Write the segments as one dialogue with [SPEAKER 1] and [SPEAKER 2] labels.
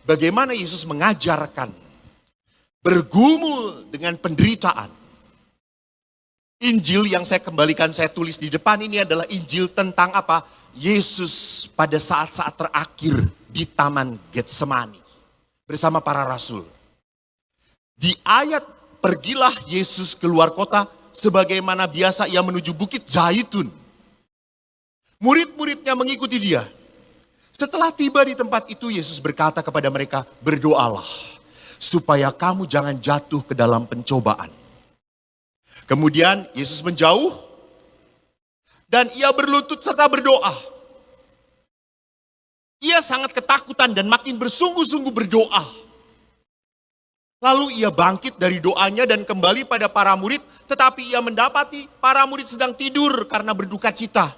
[SPEAKER 1] bagaimana Yesus mengajarkan bergumul dengan penderitaan. Injil yang saya kembalikan, saya tulis di depan ini adalah Injil tentang apa? Yesus pada saat-saat terakhir di Taman Getsemani bersama para rasul. Di ayat pergilah Yesus keluar kota, sebagaimana biasa ia menuju Bukit Zaitun. Murid-muridnya mengikuti dia. Setelah tiba di tempat itu, Yesus berkata kepada mereka, berdoalah supaya kamu jangan jatuh ke dalam pencobaan. Kemudian Yesus menjauh dan ia berlutut serta berdoa. Ia sangat ketakutan dan makin bersungguh-sungguh berdoa. Lalu ia bangkit dari doanya dan kembali pada para murid, tetapi ia mendapati para murid sedang tidur karena berduka cita.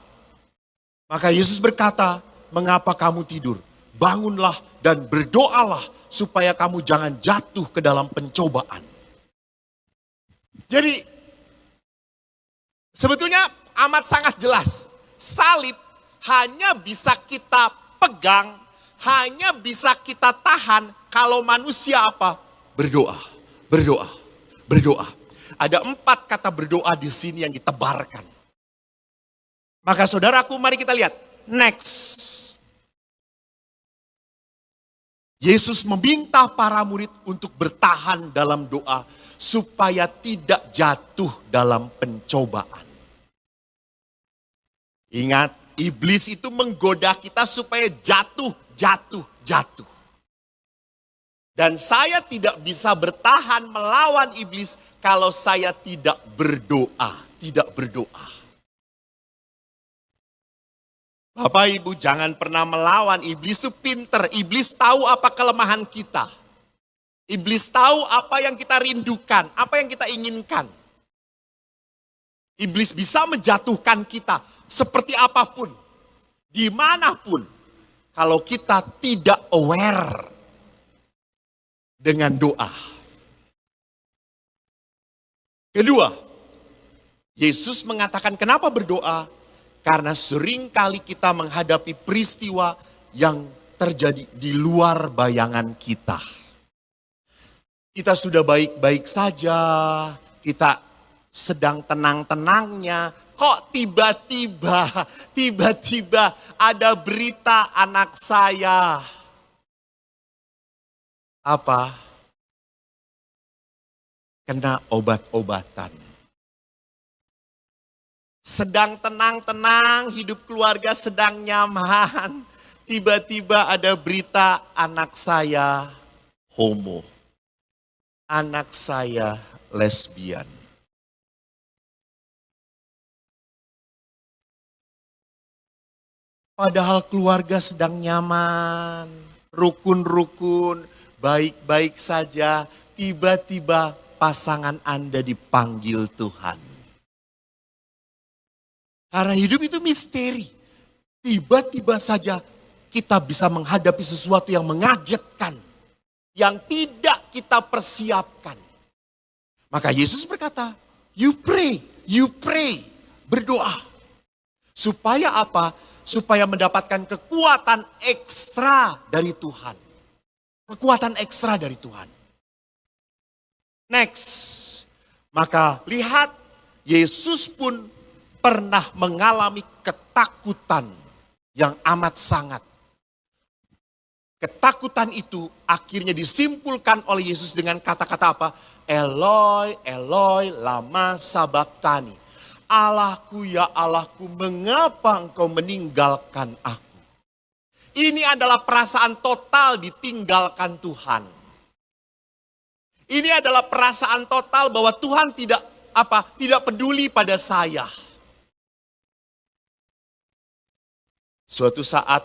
[SPEAKER 1] Maka Yesus berkata, mengapa kamu tidur? Bangunlah dan berdoalah supaya kamu jangan jatuh ke dalam pencobaan. Jadi sebetulnya amat sangat jelas. Salib hanya bisa kita pegang, hanya bisa kita tahan kalau manusia apa? Berdoa, berdoa, berdoa. Ada 4 kata berdoa di sini yang ditebarkan. Maka saudaraku, mari kita lihat. Next. Yesus meminta para murid untuk bertahan dalam doa supaya tidak jatuh dalam pencobaan. Ingat, iblis itu menggoda kita supaya jatuh. Dan saya tidak bisa bertahan melawan iblis kalau saya tidak berdoa. Bapak Ibu, jangan pernah melawan iblis, itu pinter. Iblis tahu apa kelemahan kita. Iblis tahu apa yang kita rindukan, apa yang kita inginkan. Iblis bisa menjatuhkan kita seperti apapun, dimanapun. Kalau kita tidak aware dengan doa. Kedua, Yesus mengatakan kenapa berdoa? Karena sering kali kita menghadapi peristiwa yang terjadi di luar bayangan kita. Kita sudah baik-baik saja, kita sedang tenang-tenangnya. Kok tiba-tiba ada berita anak saya. Apa? Kena obat-obatan. Sedang tenang-tenang, hidup keluarga sedang nyaman. Tiba-tiba ada berita anak saya homo. Anak saya lesbian. Padahal keluarga sedang nyaman, rukun-rukun, baik-baik saja. Tiba-tiba pasangan Anda dipanggil Tuhan. Karena hidup itu misteri. Tiba-tiba saja kita bisa menghadapi sesuatu yang mengagetkan. Yang tidak kita persiapkan. Maka Yesus berkata, you pray, berdoa. Supaya apa? Supaya mendapatkan kekuatan ekstra dari Tuhan. Kekuatan ekstra dari Tuhan. Next. Maka lihat, Yesus pun pernah mengalami ketakutan yang amat sangat. Ketakutan itu akhirnya disimpulkan oleh Yesus dengan kata-kata apa? Eloi, Eloi, lama sabachthani. Allahku ya Allahku, mengapa engkau meninggalkan aku? Ini adalah perasaan total ditinggalkan Tuhan. Ini adalah perasaan total bahwa Tuhan tidak peduli pada saya. Suatu saat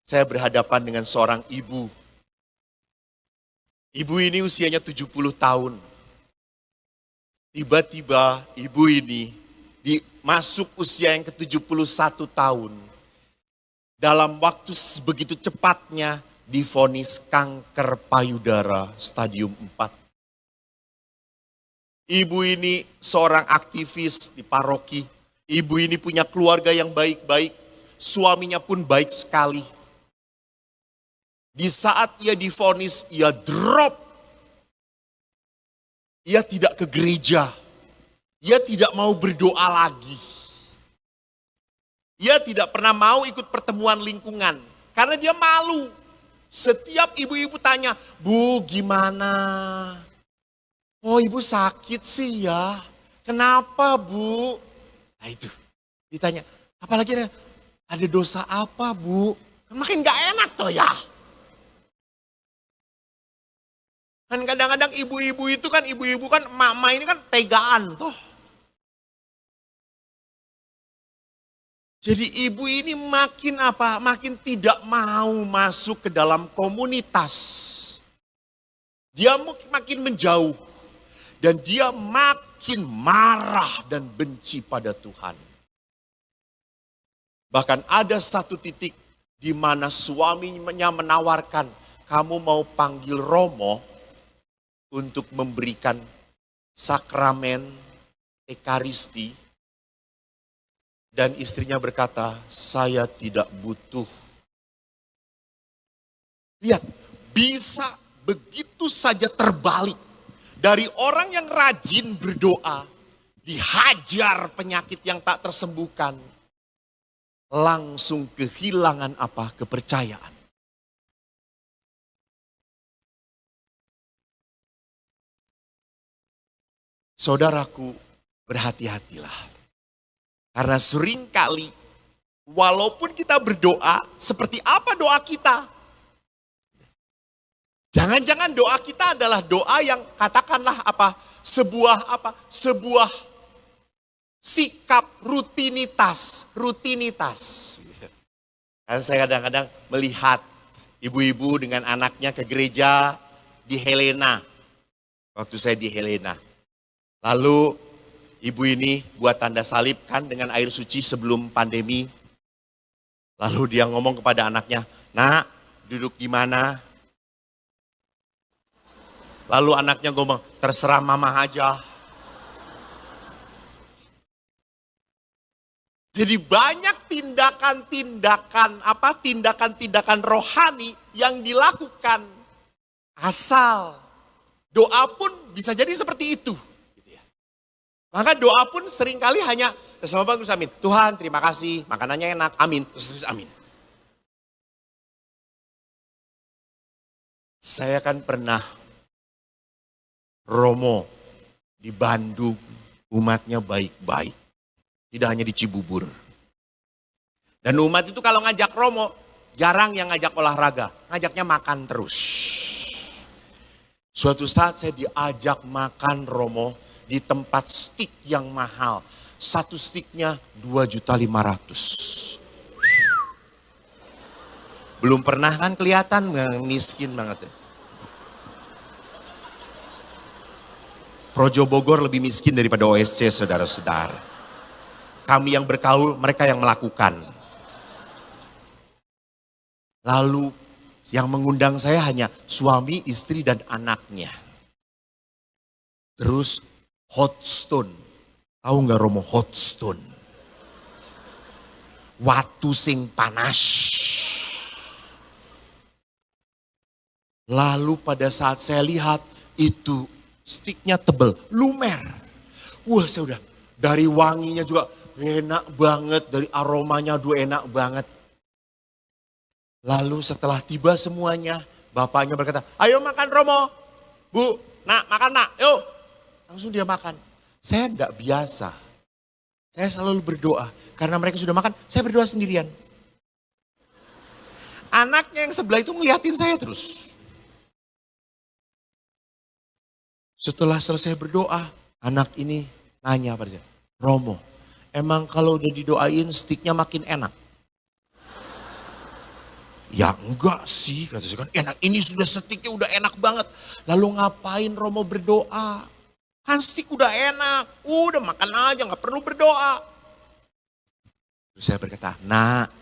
[SPEAKER 1] saya berhadapan dengan seorang ibu. Ibu ini usianya 70 tahun. Tiba-tiba ibu ini masuk usia yang ke-71 tahun. Dalam waktu begitu cepatnya divonis kanker payudara stadium 4. Ibu ini seorang aktivis di paroki. Ibu ini punya keluarga yang baik-baik. Suaminya pun baik sekali. Di saat ia divonis, ia drop. Ia tidak ke gereja. Ia tidak mau berdoa lagi. Ia tidak pernah mau ikut pertemuan lingkungan. Karena dia malu. Setiap ibu-ibu tanya, "Bu, gimana?" "Oh, ibu sakit sih ya." "Kenapa, Bu?" Nah itu, ditanya. Apalagi ada dosa apa, Bu? Kan makin gak enak toh ya. Kan kadang-kadang ibu-ibu kan, mama ini kan tegaan toh. Jadi ibu ini makin apa? Makin tidak mau masuk ke dalam komunitas. Dia makin menjauh. Dan dia makin marah dan benci pada Tuhan. Bahkan ada satu titik di mana suaminya menawarkan, "Kamu mau panggil Romo untuk memberikan sakramen Ekaristi?" Dan istrinya berkata, "Saya tidak butuh." Lihat, bisa begitu saja terbalik. Dari orang yang rajin berdoa, dihajar penyakit yang tak tersembuhkan, langsung kehilangan apa? Kepercayaan. Saudaraku, berhati-hatilah. Karena seringkali, walaupun kita berdoa, seperti apa doa kita? Jangan-jangan doa kita adalah doa yang katakanlah apa? Sebuah sikap rutinitas. Kan saya kadang-kadang melihat ibu-ibu dengan anaknya ke gereja di Helena. Waktu saya di Helena. Lalu ibu ini buat tanda salib kan dengan air suci sebelum pandemi. Lalu dia ngomong kepada anaknya, "Nak, duduk di mana?" Lalu anaknya ngomong, "Terserah mama aja." Jadi banyak tindakan rohani yang dilakukan. Asal doa pun bisa jadi seperti itu. Maka doa pun seringkali hanya terus amin. "Tuhan, terima kasih, makanannya enak, amin." Terus amin. Saya kan pernah Romo di Bandung, umatnya baik-baik. Tidak hanya di Cibubur. Dan umat itu kalau ngajak Romo, jarang yang ngajak olahraga, ngajaknya makan terus. Suatu saat saya diajak makan Romo, di tempat stik yang mahal. Satu stiknya 2.500.000. Belum pernah kan kelihatan miskin banget ya. Projo Bogor lebih miskin daripada OSC, saudara-saudara. Kami yang bergaul, mereka yang melakukan. Lalu yang mengundang saya hanya suami, istri, dan anaknya. Terus hot stone. Tahu nggak Romo hot stone? Watu sing panas. Lalu pada saat saya lihat itu stiknya tebel, lumer. Wah, saya udah dari wanginya juga enak banget, dari aromanya juga enak banget. Lalu setelah tiba semuanya, bapaknya berkata, "Ayo makan Romo." "Bu, nak makan nak, yuk." Langsung dia makan. Saya enggak biasa. Saya selalu berdoa. Karena mereka sudah makan, saya berdoa sendirian. Anaknya yang sebelah itu ngeliatin saya terus. Setelah selesai berdoa, anak ini nanya pada saya, "Romo, emang kalau udah didoain stiknya makin enak?" "Ya enggak sih," kata saya, "kan enak, ini sudah stiknya udah enak banget. Lalu ngapain Romo berdoa? Kan stik udah enak, udah makan aja gak perlu berdoa." Terus saya berkata, "Nak,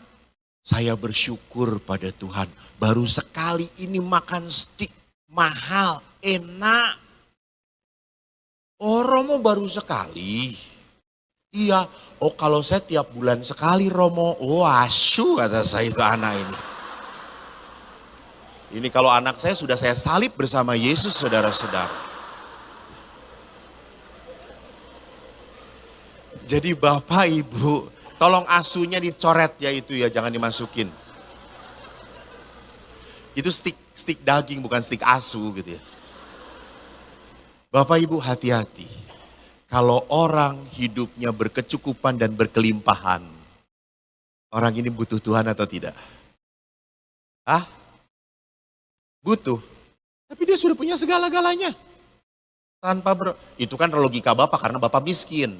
[SPEAKER 1] saya bersyukur pada Tuhan. Baru sekali ini makan stik mahal, enak." "Oh Romo baru sekali?" "Iya." "Oh kalau saya tiap bulan sekali Romo." "Oh asyuk," kata saya itu anak ini. Ini kalau anak saya sudah saya salib bersama Yesus, saudara-saudara. Jadi Bapak Ibu, tolong asunya dicoret ya itu ya, jangan dimasukin. Itu stik daging bukan stik asu gitu ya. Bapak Ibu hati-hati. Kalau orang hidupnya berkecukupan dan berkelimpahan, orang ini butuh Tuhan atau tidak? Hah? Butuh. Tapi dia sudah punya segala-galanya. Itu kan logika Bapak karena Bapak miskin.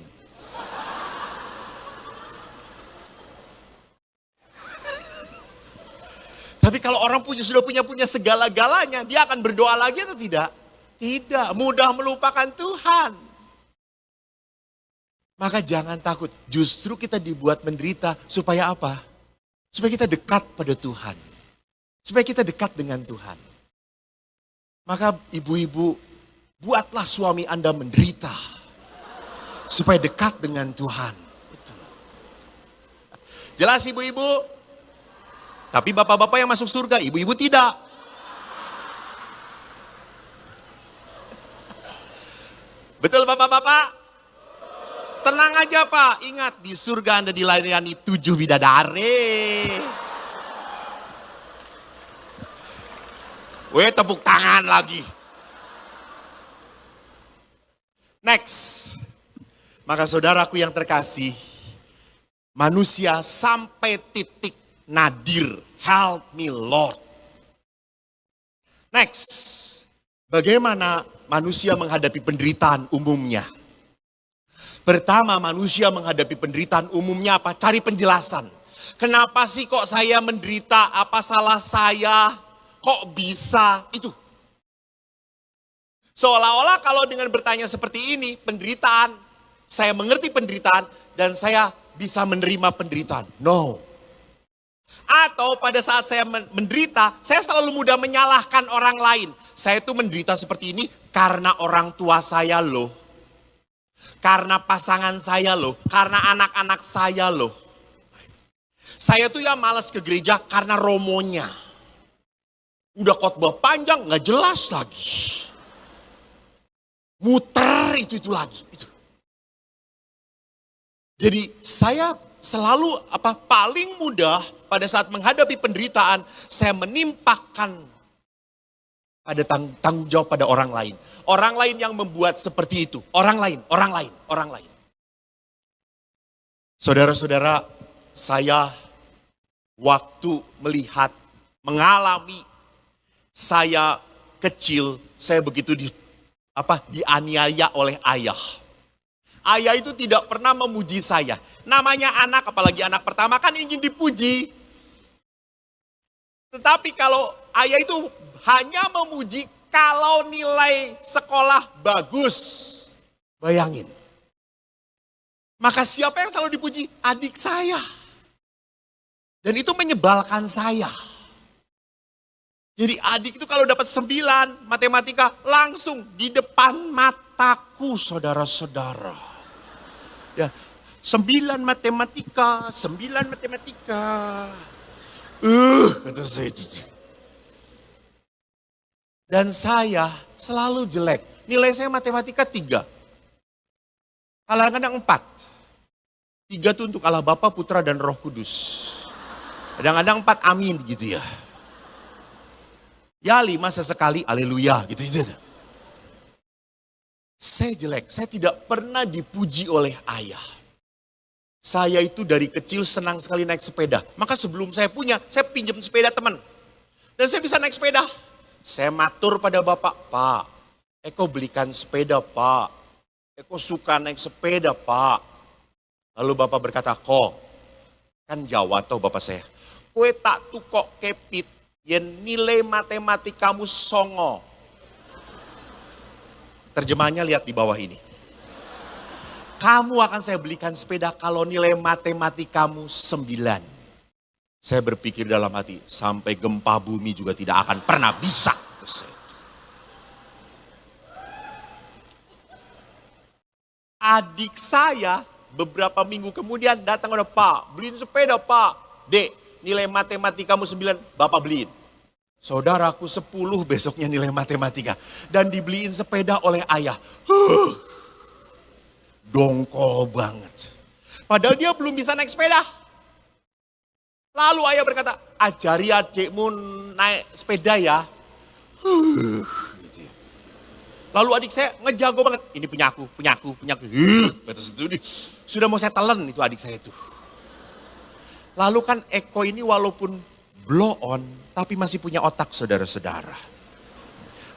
[SPEAKER 1] Tapi kalau orang sudah punya segala-galanya, dia akan berdoa lagi atau tidak? Tidak, mudah melupakan Tuhan. Maka jangan takut, justru kita dibuat menderita supaya apa? Supaya kita dekat pada Tuhan. Supaya kita dekat dengan Tuhan. Maka ibu-ibu, buatlah suami Anda menderita. Supaya dekat dengan Tuhan. Betul. Jelas ibu-ibu? Tapi bapak-bapak yang masuk surga, ibu-ibu tidak. Betul bapak-bapak? Tenang aja Pak, ingat di surga Anda dilayani 7 bidadari. Weh, tepuk tangan lagi. Next. Maka saudaraku yang terkasih, manusia sampai titik nadir. Help me Lord. Next. Bagaimana manusia menghadapi penderitaan umumnya? Pertama, manusia menghadapi penderitaan umumnya apa? Cari penjelasan. Kenapa sih kok saya menderita? Apa salah saya? Kok bisa? Itu. Seolah-olah kalau dengan bertanya seperti ini, penderitaan, saya mengerti penderitaan dan saya bisa menerima penderitaan. No. Atau pada saat saya menderita, saya selalu mudah menyalahkan orang lain. Saya itu menderita seperti ini karena orang tua saya loh. Karena pasangan saya loh. Karena anak-anak saya loh. Saya tuh ya malas ke gereja karena romonya. Udah khotbah panjang gak jelas lagi. Muter itu lagi. Itu. Jadi saya selalu paling mudah pada saat menghadapi penderitaan, saya menimpakan pada tanggung jawab pada orang lain. Orang lain yang membuat seperti itu. Orang lain. Saudara-saudara, saya waktu melihat, mengalami, saya kecil, saya begitu dianiaya oleh ayah. Ayah itu tidak pernah memuji saya. Namanya anak, apalagi anak pertama kan ingin dipuji. Tetapi kalau ayah itu hanya memuji kalau nilai sekolah bagus. Bayangin. Maka siapa yang selalu dipuji? Adik saya. Dan itu menyebalkan saya. Jadi adik itu kalau dapat 9 matematika langsung di depan mataku saudara-saudara. Ya, 9 matematika. Kata saya itu. Dan saya selalu jelek. Nilai saya matematika 3. Kadang-kadang 4. 3 itu untuk Allah Bapa, Putra, dan Roh Kudus. Kadang-kadang 4 amin gitu ya. Ya 5 sesekali, haleluya gitu. Saya jelek, saya tidak pernah dipuji oleh ayah. Saya itu dari kecil senang sekali naik sepeda. Maka sebelum saya punya, saya pinjam sepeda teman. Dan saya bisa naik sepeda. Saya matur pada bapak, Pak, Eko belikan sepeda Pak. Eko suka naik sepeda Pak. Lalu bapak berkata, kok, kan Jawa toh bapak saya. Kue tak tukok kepit. Yen nilai matematikamu songo. Terjemahannya lihat di bawah ini. Kamu akan saya belikan sepeda kalau nilai matematikamu 9. Saya berpikir dalam hati, sampai gempa bumi juga tidak akan pernah bisa. Adik saya beberapa minggu kemudian datang ke Pak, beliin sepeda Pak. Dek, nilai matematikamu 9, Bapak beliin. Saudaraku 10 besoknya nilai matematika. Dan dibeliin sepeda oleh ayah. Dongkol banget. Padahal dia belum bisa naik sepeda. Lalu ayah berkata, ajari adikmu naik sepeda ya. Gitu ya. Lalu adik saya ngejago banget. Ini punya aku. Sudah mau saya telan itu adik saya itu. Lalu kan Eko ini walaupun blow on, tapi masih punya otak saudara-saudara.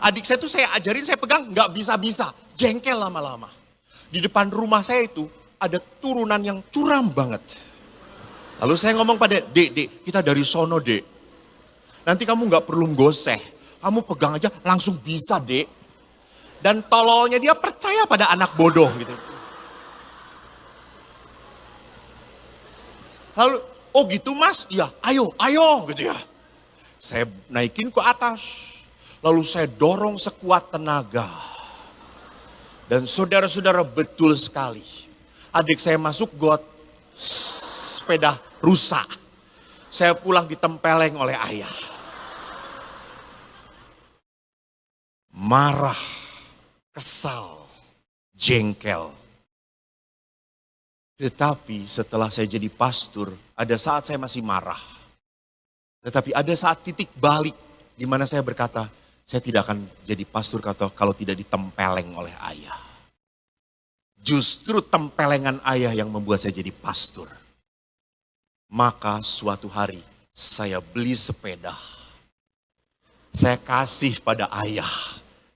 [SPEAKER 1] Adik saya tuh saya ajarin, saya pegang, nggak bisa-bisa. Jengkel lama-lama. Di depan rumah saya itu ada turunan yang curam banget. Lalu saya ngomong pada dek, kita dari sono dek. Nanti kamu nggak perlu goseh. Kamu pegang aja langsung bisa dek. Dan tololnya dia percaya pada anak bodoh gitu. Lalu, oh gitu mas? Iya, ayo gitu ya. Saya naikin ke atas. Lalu saya dorong sekuat tenaga. Dan saudara-saudara betul sekali. Adik saya masuk got, sepeda rusak. Saya pulang ditempeleng oleh ayah. Marah, kesal, jengkel. Tetapi setelah saya jadi pastor, ada saat saya masih marah. Tetapi ada saat titik balik di mana saya berkata, saya tidak akan jadi pastor kalau tidak ditempeleng oleh ayah. Justru tempelengan ayah yang membuat saya jadi pastor. Maka suatu hari saya beli sepeda. Saya kasih pada ayah.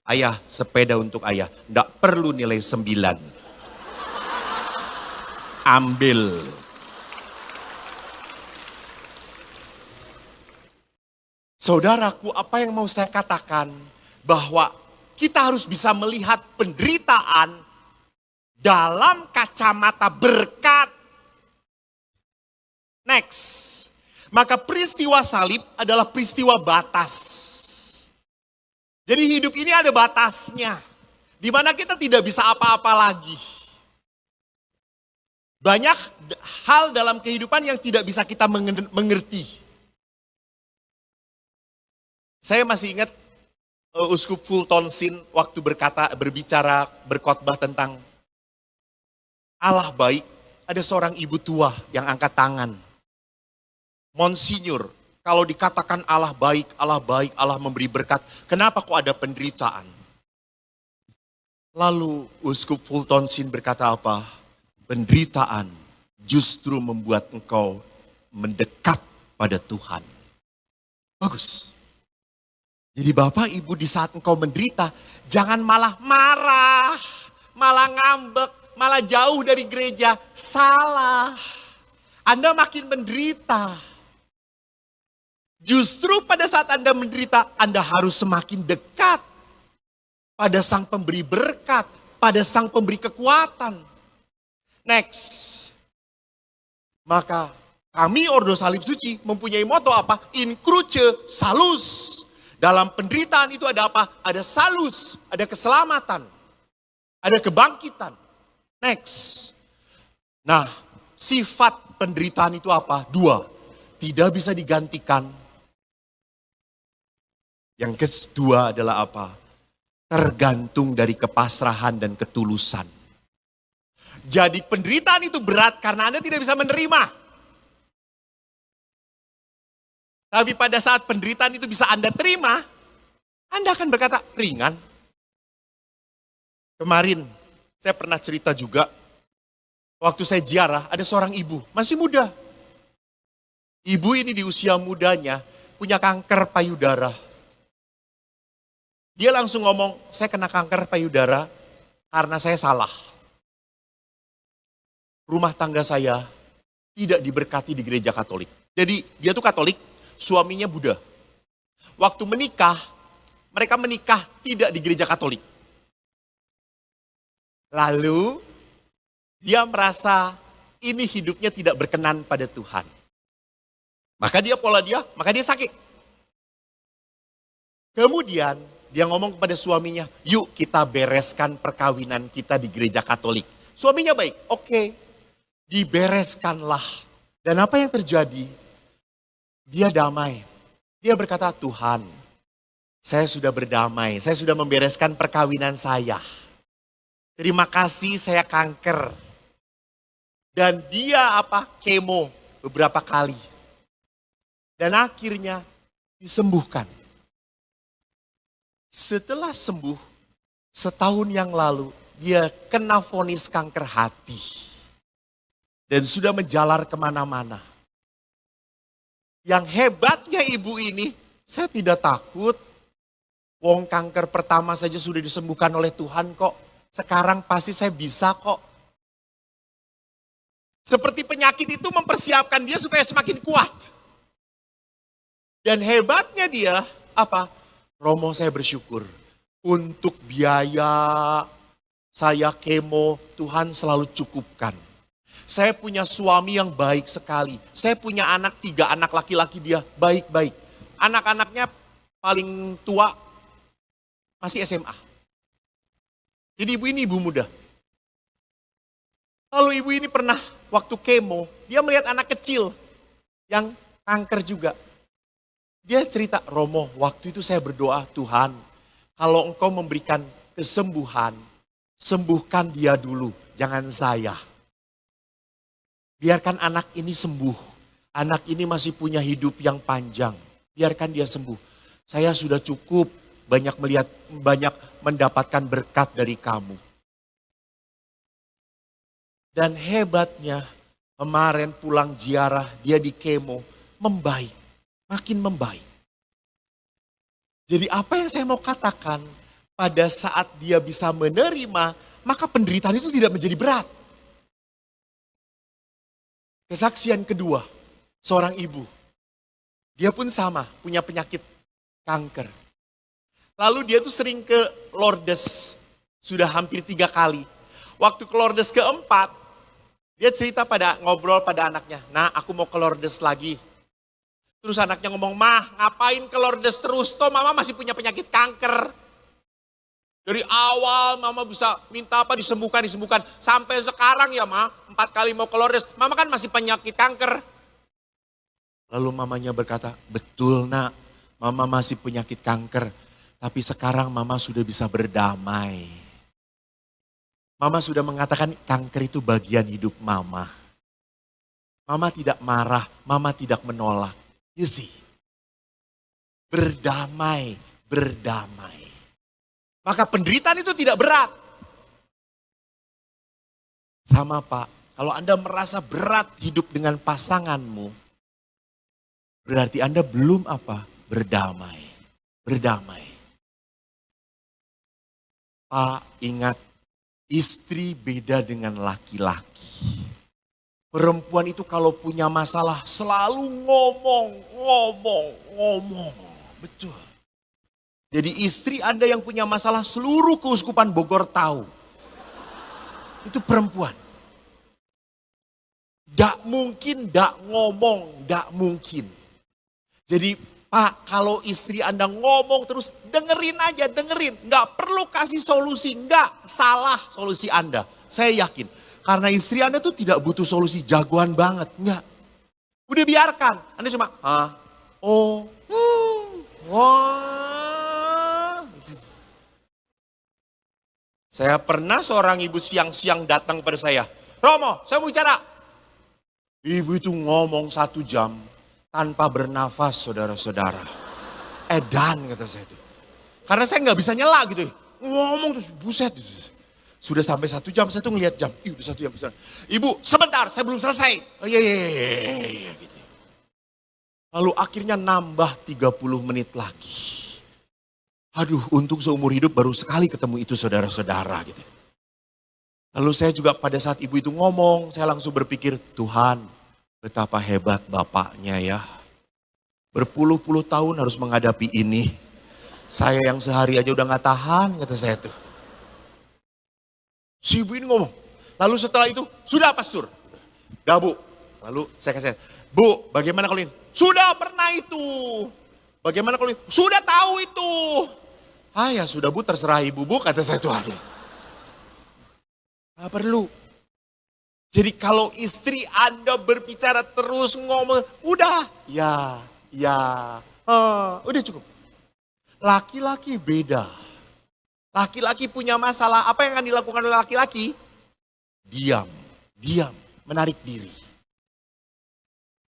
[SPEAKER 1] Ayah, sepeda untuk ayah. Tidak perlu nilai 9. Ambil. Saudaraku, apa yang mau saya katakan? Bahwa kita harus bisa melihat penderitaan dalam kacamata berkat. Next. Maka peristiwa salib adalah peristiwa batas. Jadi hidup ini ada batasnya. Di mana kita tidak bisa apa-apa lagi. Banyak hal dalam kehidupan yang tidak bisa kita mengerti. Saya masih ingat Uskup Fulton Sheen waktu berbicara, berkhotbah tentang Allah baik. Ada seorang ibu tua yang angkat tangan. Monsinyur, kalau dikatakan Allah baik, Allah memberi berkat, kenapa kok ada penderitaan? Lalu Uskup Fulton Sheen berkata apa? Penderitaan justru membuat engkau mendekat pada Tuhan. Bagus. Jadi Bapak Ibu di saat engkau menderita, jangan malah marah, malah ngambek, malah jauh dari gereja. Salah. Anda makin menderita. Justru pada saat Anda menderita, Anda harus semakin dekat pada Sang Pemberi berkat, pada Sang Pemberi kekuatan. Next. Maka kami Ordo Salib Suci mempunyai moto apa? In cruce salus. Dalam penderitaan itu ada apa? Ada salus, ada keselamatan, ada kebangkitan. Next. Nah, sifat penderitaan itu apa? 2. Tidak bisa digantikan. Yang kedua adalah apa? Tergantung dari kepasrahan dan ketulusan. Jadi penderitaan itu berat karena Anda tidak bisa menerima. Tapi pada saat penderitaan itu bisa Anda terima, Anda akan berkata ringan. Kemarin saya pernah cerita juga, waktu saya ziarah ada seorang ibu, masih muda. Ibu ini di usia mudanya punya kanker payudara. Dia langsung ngomong, saya kena kanker payudara karena saya salah. Rumah tangga saya tidak diberkati di gereja Katolik. Jadi dia tuh Katolik, suaminya Buddha. Waktu menikah, mereka menikah tidak di gereja Katolik. Lalu dia merasa ini hidupnya tidak berkenan pada Tuhan. Maka dia sakit. Kemudian dia ngomong kepada suaminya, yuk kita bereskan perkawinan kita di gereja Katolik. Suaminya baik, oke. Dibereskanlah. Dan apa yang terjadi? Dia damai. Dia berkata, Tuhan, Saya sudah berdamai, saya sudah membereskan perkawinan saya. Terima kasih saya kanker. Dan dia kemo beberapa kali. Dan akhirnya disembuhkan. Setelah sembuh, setahun yang lalu dia kena vonis kanker hati. Dan sudah menjalar kemana-mana. Yang hebatnya ibu ini, saya tidak takut. Wong kanker pertama saja sudah disembuhkan oleh Tuhan kok. Sekarang pasti saya bisa kok. Seperti penyakit itu mempersiapkan dia supaya semakin kuat. Dan hebatnya dia, Romo saya bersyukur. Untuk biaya saya kemo, Tuhan selalu cukupkan. Saya punya suami yang baik sekali. Saya punya 3 anak laki-laki dia, baik-baik. Anak-anaknya paling tua masih SMA. Jadi ibu ini ibu muda. Lalu ibu ini pernah waktu kemo, dia melihat anak kecil yang kanker juga. Dia cerita, Romo, waktu itu saya berdoa, Tuhan, kalau engkau memberikan kesembuhan, sembuhkan dia dulu, jangan saya. Biarkan anak ini sembuh. Anak ini masih punya hidup yang panjang. Biarkan dia sembuh. Saya sudah cukup banyak mendapatkan berkat dari kamu. Dan hebatnya, kemarin pulang ziarah, dia di kemo, membaik, makin membaik. Jadi apa yang saya mau katakan, pada saat dia bisa menerima, maka penderitaan itu tidak menjadi berat. Kesaksian kedua, seorang ibu. Dia pun sama, punya penyakit kanker. Lalu dia tuh sering ke Lourdes, sudah hampir 3 kali. Waktu ke Lourdes keempat, dia cerita ngobrol pada anaknya, nah aku mau ke Lourdes lagi. Terus anaknya ngomong, Mah ngapain ke Lourdes terus, toh mama masih punya penyakit kanker. Dari awal mama bisa minta disembuhkan. Sampai sekarang ya Ma, 4 kali mau ke Lourdes, mama kan masih penyakit kanker. Lalu mamanya berkata, betul nak, mama masih penyakit kanker. Tapi sekarang mama sudah bisa berdamai. Mama sudah mengatakan kanker itu bagian hidup mama. Mama tidak marah, mama tidak menolak. You see, berdamai. Maka penderitaan itu tidak berat. Sama Pak, kalau Anda merasa berat hidup dengan pasanganmu, berarti Anda belum berdamai. Pak, ingat, istri beda dengan laki-laki. Perempuan itu kalau punya masalah selalu ngomong. Betul. Jadi istri Anda yang punya masalah seluruh keuskupan Bogor tahu. Itu perempuan. Dak mungkin, dak ngomong, dak mungkin. Jadi Pak, kalau istri Anda ngomong terus, dengerin aja. Nggak perlu kasih solusi, nggak salah solusi Anda. Saya yakin, karena istri Anda tuh tidak butuh solusi jagoan banget, nggak. Udah biarkan, Anda cuma, wah. Saya pernah seorang ibu siang-siang datang pada saya, Romo, saya mau bicara. Ibu itu ngomong 1 jam. Tanpa bernafas saudara-saudara. Edan kata saya itu. Karena saya nggak bisa nyela gitu. Ngomong terus buset. Sudah sampai 1 jam saya tuh ngeliat jam. Udah 1 jam. Ibu sebentar saya belum selesai. Oh iya gitu. Lalu akhirnya nambah 30 menit lagi. Aduh untung seumur hidup baru sekali ketemu itu saudara-saudara gitu. Lalu saya juga pada saat ibu itu ngomong saya langsung berpikir Tuhan. Betapa hebat bapaknya ya. Berpuluh-puluh tahun harus menghadapi ini. Saya yang sehari aja udah gak tahan kata saya tuh. Si ibu ini ngomong. Lalu setelah itu, sudah pastor. Dah Bu. Lalu saya kasih, Bu bagaimana kalau ini? Sudah pernah itu. Bagaimana kalau ini? Sudah tahu itu. Ya sudah Bu terserah ibu Bu kata saya tuh. Gak perlu. Jadi kalau istri Anda berbicara terus ngomong, udah, ya, udah cukup. Laki-laki beda. Laki-laki punya masalah, apa yang akan dilakukan oleh laki-laki? Diam, menarik diri.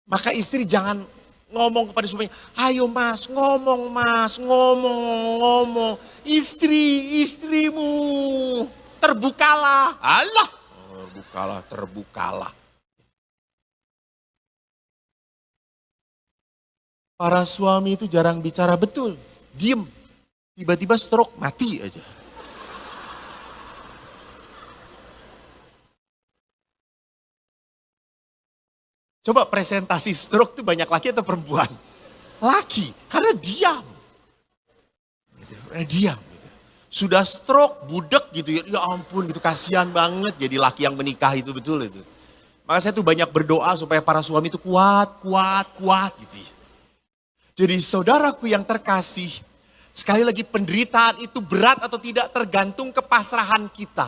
[SPEAKER 1] Maka istri jangan ngomong kepada suaminya, ayo mas, ngomong. Istrimu, terbukalah. Allah, terbukalah. Para suami itu jarang bicara, betul. Diem, tiba-tiba stroke, mati aja. Coba presentasi stroke itu banyak laki atau perempuan? Laki, karena diam. Diam. Sudah stroke, budek gitu ya ampun gitu, kasihan banget jadi laki yang menikah itu, betul itu. Maka saya tuh banyak berdoa supaya para suami itu kuat gitu. Jadi saudaraku yang terkasih, sekali lagi penderitaan itu berat atau tidak tergantung kepasrahan kita.